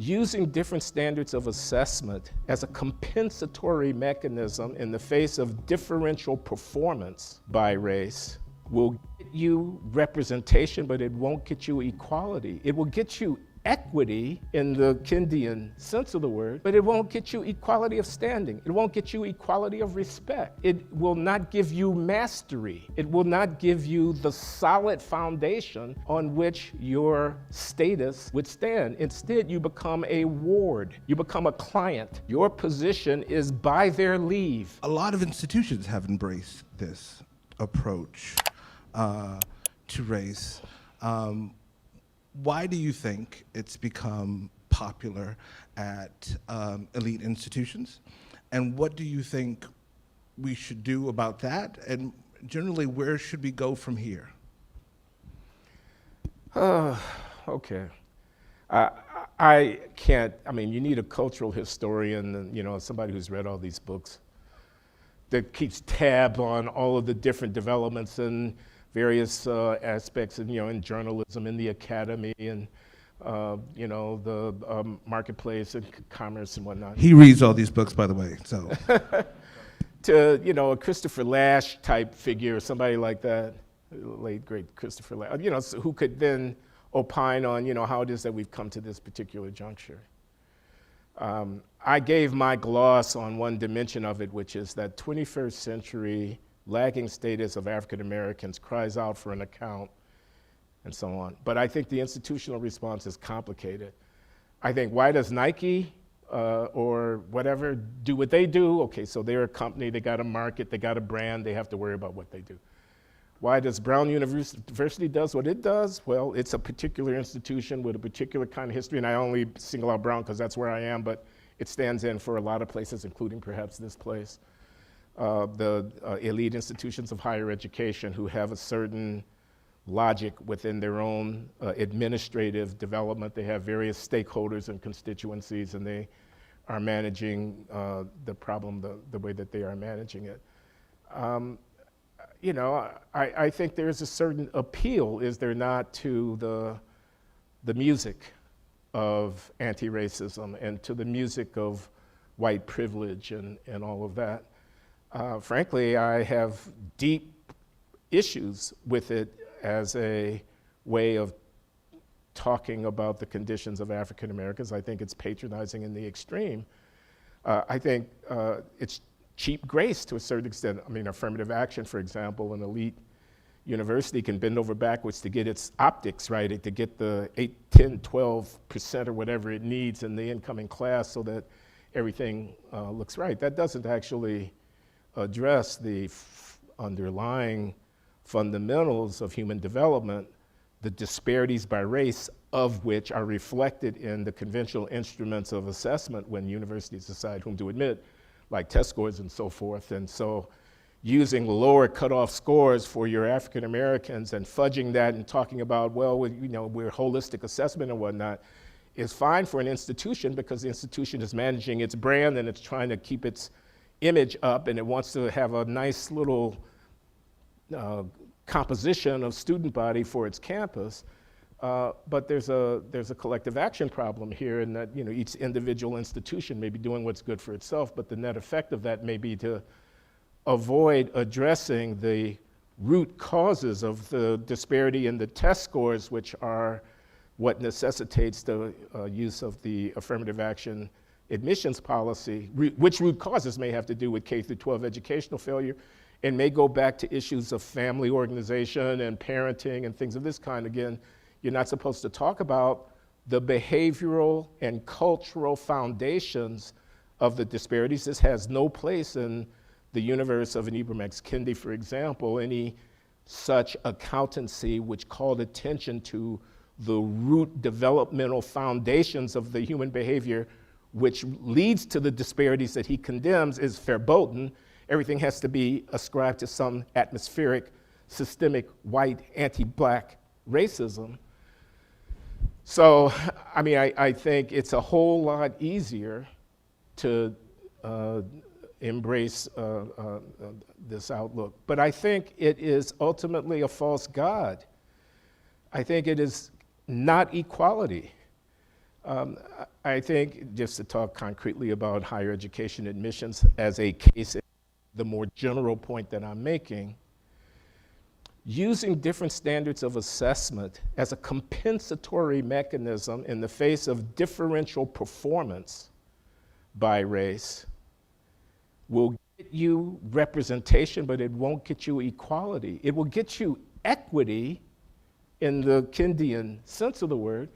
using different standards of assessment as a compensatory mechanism in the face of differential performance by race will get you representation, but it won't get you equality. It will get you equity in the Kindian sense of the word, but it won't get you equality of standing. It won't get you equality of respect. It will not give you mastery. It will not give you the solid foundation on which your status would stand. Instead, you become a ward. You become a client. Your position is by their leave. A lot of institutions have embraced this approach to race. Why do you think it's become popular at elite institutions? And what do you think we should do about that? And generally, where should we go from here? Okay. I can't, I mean, you need a cultural historian and, you know, somebody who's read all these books that keeps tab on all of the different developments and various aspects, in, you know, in journalism, in the academy, and you know, the marketplace and commerce and whatnot. He reads all these books, by the way. So, to, you know, a Christopher Lasch type figure, or somebody like that, late great Christopher Lasch, you know, who could then opine on, you know, how it is that we've come to this particular juncture. I gave my gloss on one dimension of it, which is that 21st century lagging status of African Americans cries out for an account, and so on. But I think the institutional response is complicated. I think, why does Nike or whatever do what they do? Okay, so they're a company, they got a market, they got a brand, they have to worry about what they do. Why does Brown University does what it does? Well, it's a particular institution with a particular kind of history, and I only single out Brown because that's where I am, but it stands in for a lot of places, including perhaps this place. The elite institutions of higher education who have a certain logic within their own administrative development. They have various stakeholders and constituencies, and they are managing the problem the way that they are managing it. You know, I think there's a certain appeal, is there not, to the music of anti-racism and to the music of white privilege and all of that. Frankly, I have deep issues with it as a way of talking about the conditions of African Americans. I think it's patronizing in the extreme. I think it's cheap grace to a certain extent. I mean, affirmative action, for example, an elite university can bend over backwards to get its optics right, to get the 8, 10, 12% or whatever it needs in the incoming class so that everything looks right. That doesn't actually address the underlying fundamentals of human development, the disparities by race of which are reflected in the conventional instruments of assessment when universities decide whom to admit, like test scores and so forth. And so using lower cutoff scores for your African Americans and fudging that and talking about, well, you know, we're holistic assessment and whatnot, is fine for an institution because the institution is managing its brand and it's trying to keep its image up, and it wants to have a nice little composition of student body for its campus. But there's a collective action problem here, in that, you know, each individual institution may be doing what's good for itself, but the net effect of that may be to avoid addressing the root causes of the disparity in the test scores, which are what necessitates the use of the affirmative action admissions policy, which root causes may have to do with K through 12 educational failure, and may go back to issues of family organization and parenting and things of this kind. Again, you're not supposed to talk about the behavioral and cultural foundations of the disparities. This has no place in the universe of an Ibram X. Kendi, for example, any such accountancy which called attention to the root developmental foundations of the human behavior which leads to the disparities that he condemns is verboten. Everything has to be ascribed to some atmospheric, systemic, white, anti-black racism. So, I mean, I think it's a whole lot easier to embrace this outlook. But I think it is ultimately a false god. I think it is not equality. I think, just to talk concretely about higher education admissions as a case, the more general point that I'm making, using different standards of assessment as a compensatory mechanism in the face of differential performance by race will get you representation, but it won't get you equality. It will get you equity in the Kindian sense of the word,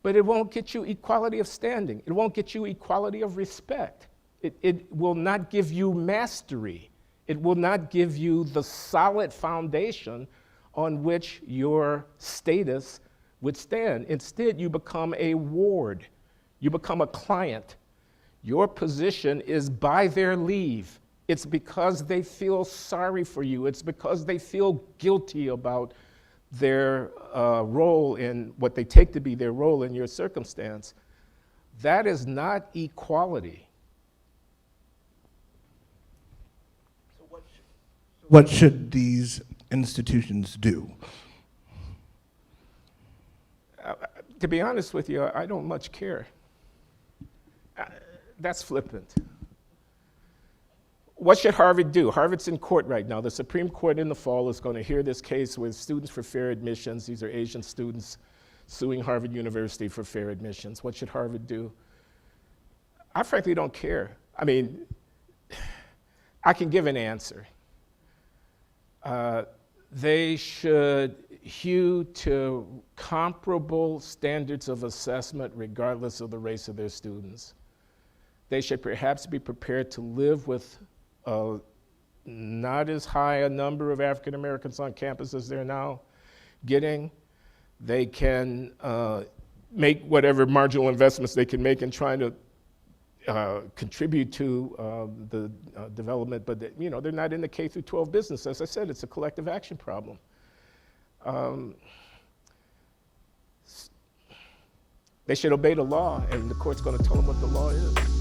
but it won't get you equality of standing. It won't get you equality of respect. It will not give you mastery. It will not give you the solid foundation on which your status would stand. Instead, you become a ward. You become a client. Your position is by their leave. It's because they feel sorry for you. It's because they feel guilty about their role in what they take to be their role in your circumstance. That is not equality. What should these institutions do? To be honest with you, I don't much care. That's flippant. What should Harvard do? Harvard's in court right now. The Supreme Court in the fall is going to hear this case with Students for Fair Admissions. These are Asian students suing Harvard University for fair admissions. What should Harvard do? I frankly don't care. I mean, I can give an answer. They should hew to comparable standards of assessment regardless of the race of their students. They should perhaps be prepared to live with not as high a number of African Americans on campus as they're now getting. They can make whatever marginal investments they can make in trying to contribute to the development, but they're not in the K through 12 business. As I said, it's a collective action problem. They should obey the law, and the court's going to tell them what the law is.